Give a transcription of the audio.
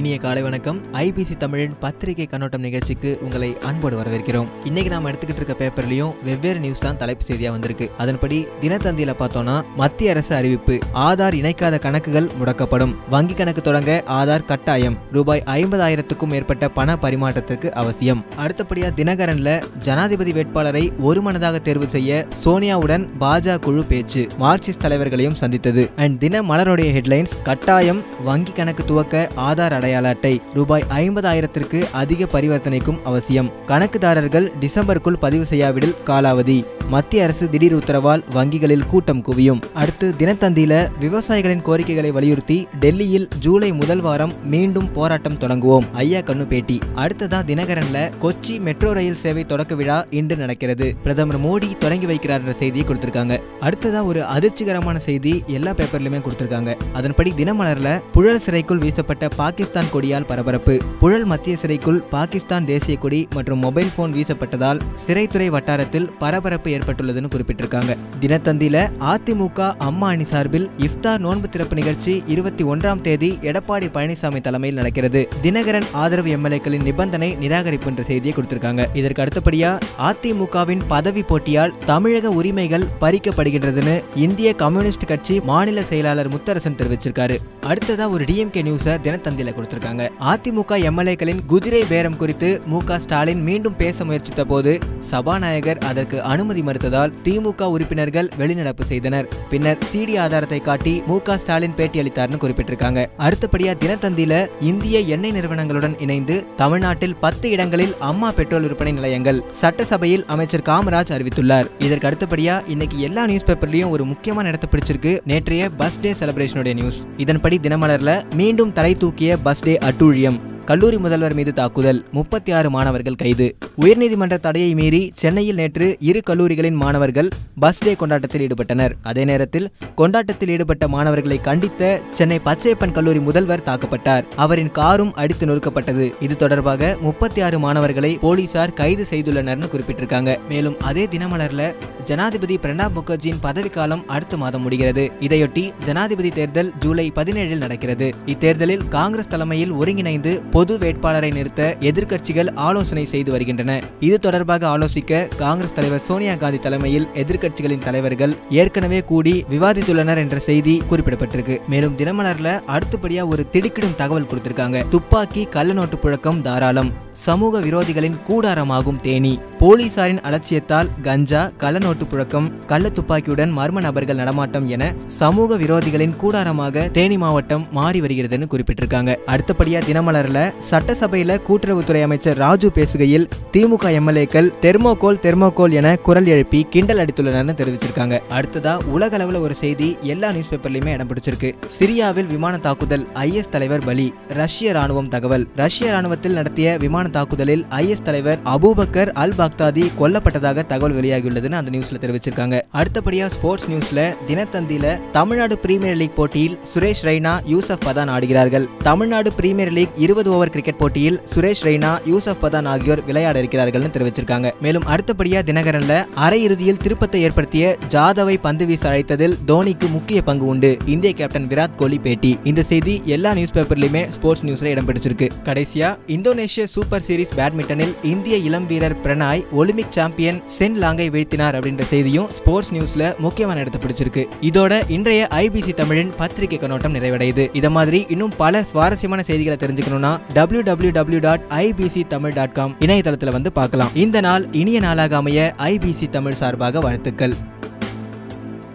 இனிய காலை வணக்கம். ஐபிசி தமிழின் பத்திரிகை கண்ணோட்டம் நிகழ்ச்சிக்கு உங்களை அன்போடு வரவேற்கிறோம். இன்னைக்கு நாம எடுத்துக்கிட்டு இருக்க பேப்பர்லயும் வெவ்வேறு நியூஸ் தான் தலைப்பு செய்தியா வந்திருக்கு. அதன்படி தினத்தந்தியில பார்த்தோம்னா, மத்திய அரசு அறிவிப்பு, ஆதார் இணைக்காத கணக்குகள் முடக்கப்படும், வங்கி கணக்கு தொடங்க ஆதார் கட்டாயம், ரூபாய் 50,000க்கும் மேற்பட்ட பண பரிமாற்றத்திற்கு அவசியம். அடுத்தபடியா தினகரன்ல ஜனாதிபதி வேட்பாளரை ஒருமனதாக தேர்வு செய்ய சோனியாவுடன் பாஜக குழு பேச்சு, மார்க்சிஸ்ட் தலைவர்களையும் சந்தித்தது. அண்ட் தின மலருடைய ஹெட்லைன்ஸ், கட்டாயம் வங்கி கணக்கு துவக்க ஆதார் அடையாள அட்டை, ரூபாய் 50,000ற்கு அதிக பரிவர்த்தனைக்கும் அவசியம், கணக்குதாரர்கள் டிசம்பருக்குள் பதிவு செய்யாவிடில் காலாவதி, மத்திய அரசு திடீர் உத்தரவால் வங்கிகளில் கூட்டம் குவியும். அடுத்து தினத்தந்தியில விவசாயிகளின் கோரிக்கைகளை வலியுறுத்தி டெல்லியில் ஜூலை முதல் வாரம் மீண்டும் போராட்டம் தொடங்குவோம், ஐயா கண்ணு பேட்டி. அடுத்ததா தினகரன்ல கொச்சி மெட்ரோ ரயில் சேவை தொடக்க விழா இன்று நடக்கிறது, பிரதமர் மோடி தொடங்கி வைக்கிறார் என்ற செய்தியை கொடுத்திருக்காங்க. அடுத்ததா ஒரு அதிர்ச்சிகரமான செய்தி எல்லா பேப்பர்லயுமே கொடுத்திருக்காங்க. அதன்படி தினமலர்ல புழல் சிறைக்குள் வீசப்பட்ட பாகிஸ்தான் கொடியால் பரபரப்பு, புழல் மத்திய சிறைக்குள் பாகிஸ்தான் தேசிய கொடி மற்றும் மொபைல் போன் வீசப்பட்டதால் சிறைத்துறை வட்டாரத்தில் பரபரப்பு ஏற்பட்டுள்ளதுன்னு குறிப்பிட்டிருக்காங்க. தினத்தந்தியில அதிமுக அம்மா அணி சார்பில் இஃப்தார் நோன்பு திறப்பு நிகழ்ச்சி 21ஆம் தேதி எடப்பாடி பழனிசாமி தலைமையில் நடக்கிறது. தினகரன் ஆதரவு எம்எல்ஏக்களின் நிபந்தனை நிராகரிப்பு என்ற செய்தியை கொடுத்திருக்காங்க. இதற்கு அடுத்தபடியா அதிமுகவின் பதவி போட்டியால் தமிழக உரிமைகள் பறிக்கப்படுகின்றதுன்னு இந்திய கம்யூனிஸ்ட் கட்சி மாநில செயலாளர் முத்தரசன் தெரிவிச்சிருக்காரு. அடுத்ததா ஒரு டிஎம்கே நியூஸ தினத்தந்தியில கொடுத்திருக்காங்க. அதிமுக எம்எல்ஏக்களின் குதிரை பேரம் குறித்து மு.க. ஸ்டாலின் மீண்டும் பேச முயற்சித்த போது சபாநாயகர் அதற்கு அனுமதி மறுத்ததால் திமுக உறுப்பினர்கள் வெளிநடப்பு செய்தனர். பின்னர் சிடி ஆதாரத்தை காட்டி மு.க. ஸ்டாலின் பேட்டியளித்தார்னு குறிப்பிட்டிருக்காங்க. அடுத்தபடியா தினத்தந்தியில இந்திய எண்ணெய் நிறுவனங்களுடன் இணைந்து தமிழ்நாட்டில் 10 இடங்களில் அம்மா பெட்ரோல் விற்பனை நிலையங்கள் சட்டசபையில் அமைச்சர் காமராஜ் அறிவித்துள்ளார். இதற்கு அடுத்தபடியா இன்னைக்கு எல்லா நியூஸ் பேப்பர்லயும் ஒரு முக்கியமான இடத்தை பிடிச்சிருக்கு நேற்றைய பஸ் டே செலிப்ரேஷனுடைய நியூஸ். இதன்படி தினமலர்ல மீண்டும் தலை தூக்கிய பஸ் டே அட்டூழியம், கல்லூரி முதல்வர் மீது தாக்குதல், 36 மாணவர்கள் கைது. உயர்நீதிமன்ற தடையை மீறி சென்னையில் நேற்று இரு கல்லூரிகளின் மாணவர்கள் பஸ் டே கொண்டாட்டத்தில் ஈடுபட்டனர். அதே நேரத்தில் கொண்டாட்டத்தில் ஈடுபட்ட மாணவர்களை கண்டித்த சென்னை பச்சையப்பன் கல்லூரி முதல்வர் தாக்கப்பட்டார். அவரின் காரும் அடித்து நொறுக்கப்பட்டது. இது தொடர்பாக 36 மாணவர்களை போலீசார் கைது செய்துள்ளனர் குறிப்பிட்டிருக்காங்க. மேலும் அதே தினமலர்ல ஜனாதிபதி பிரணாப் முகர்ஜியின் பதவிக்காலம் அடுத்த மாதம் முடிகிறது. இதையொட்டி ஜனாதிபதி தேர்தல் ஜூலை 17 நடக்கிறது. இத்தேர்தலில் காங்கிரஸ் தலைமையில் ஒருங்கிணைந்து பொது வேட்பாளரை நிறுத்த எதிர்க்கட்சிகள் ஆலோசனை செய்து வருகின்றன. இது தொடர்பாக ஆலோசிக்க காங்கிரஸ் தலைவர் சோனியா காந்தி தலைமையில் எதிர்க்கட்சிகளின் தலைவர்கள் ஏற்கனவே கூடி விவாதித்துள்ளனர் என்ற செய்தி குறிப்பிடப்பட்டிருக்கு. மேலும் தினமலர்ல அடுத்தபடியா ஒரு திடுக்கிடும் தகவல் கொடுத்திருக்காங்க. துப்பாக்கி கள்ளநோட்டு புழக்கம் தாராளம், சமூக விரோதிகளின் கூடாரமாகும் தேனி, போலீசாரின் அலட்சியத்தால் கஞ்சா, கள்ளநோட்டு புழக்கம், கள்ள துப்பாக்கியுடன் மர்ம நபர்கள் நடமாட்டம் என சமூக விரோதிகளின் கூடாரமாக தேனி மாவட்டம் மாறி வருகிறதுன்னு குறிப்பிட்டிருக்காங்க. அடுத்தபடியா தினமலர்ல சட்டசபையில கூட்டுறவுத்துறை அமைச்சர் ராஜு பேசுகையில் திமுக எம்எல்ஏக்கள் தெர்மோகோல் என குரல் எழுப்பி கிண்டல் அடித்துள்ளனர் தெரிவிச்சிருக்காங்க. அடுத்ததா உலக அளவுல ஒரு செய்தி எல்லா நியூஸ் பேப்பர்லயுமே இடம் பிடிச்சிருக்கு. சிரியாவில் விமான தாக்குதல், ஐஎஸ் தலைவர் பலி, ரஷ்ய ராணுவம் தகவல். ரஷ்ய ராணுவத்தில் நடத்திய விமான தாக்குதலில் ஐஎஸ் தலைவர் அபூபக்கர் அல் பாக்தாதி கொல்லப்பட்டதாக தகவல் வெளியாகியுள்ளதுன்னு அந்த நியூஸ்ல தெரிவிச்சிருக்காங்க. அடுத்தபடியா ஸ்போர்ட்ஸ் நியூஸ்ல தினத்தந்தியில தமிழ்நாடு பிரீமியர் லீக் போட்டியில் சுரேஷ் ரெய்னா, யூசப் பதான் ஆடுகிறார்கள். Tamil Nadu premier league 20 over cricket போட்டியில் சுரேஷ் ரெய்னா, யூசப் பதான் ஆகியோர் விளையாட இருக்கிறார்கள் தெரிவிச்சிருக்காங்க. மேலும் அடுத்தபடியா தினகரன்ல அரையிறுதியில் திருப்பத்தை ஏற்படுத்திய ஜாதவை பந்து வீச அழைத்ததில் தோனிக்கு முக்கிய பங்கு உண்டு, இந்திய கேப்டன் விராட் கோலி பேட்டி. இந்த செய்தி எல்லா நியூஸ் பேப்பர்லயுமே ஸ்போர்ட்ஸ் நியூஸ்ல இடம் பிடிச்சிருக்கு. கடைசியா இந்தோனேஷிய சூப்பர் சீரிஸ் பேட்மிண்டனில் இந்திய இளம் வீரர் பிரணாய் ஒலிம்பிக் சாம்பியன் சென் லாங்கை வீழ்த்தினார் அப்படின்ற செய்தியும் ஸ்போர்ட்ஸ் நியூஸ்ல முக்கியமான இடத்தை பிடிச்சிருக்கு. இதோட இன்றைய ஐபிசி தமிழின் பத்திரிகை கண்ணோட்டம் நிறைவடையுது. இத மாதிரி இன்னும் பல சுவாரஸ்யமான செய்திகளை தெரிஞ்சுக்கணும்னா www.ibctamil.com இணையதளத்துல வந்து பார்க்கலாம். இந்த நாள் இனிய நாளாக அமைய ஐபிசி தமிழ் சார்பாக வாழ்த்துக்கள்.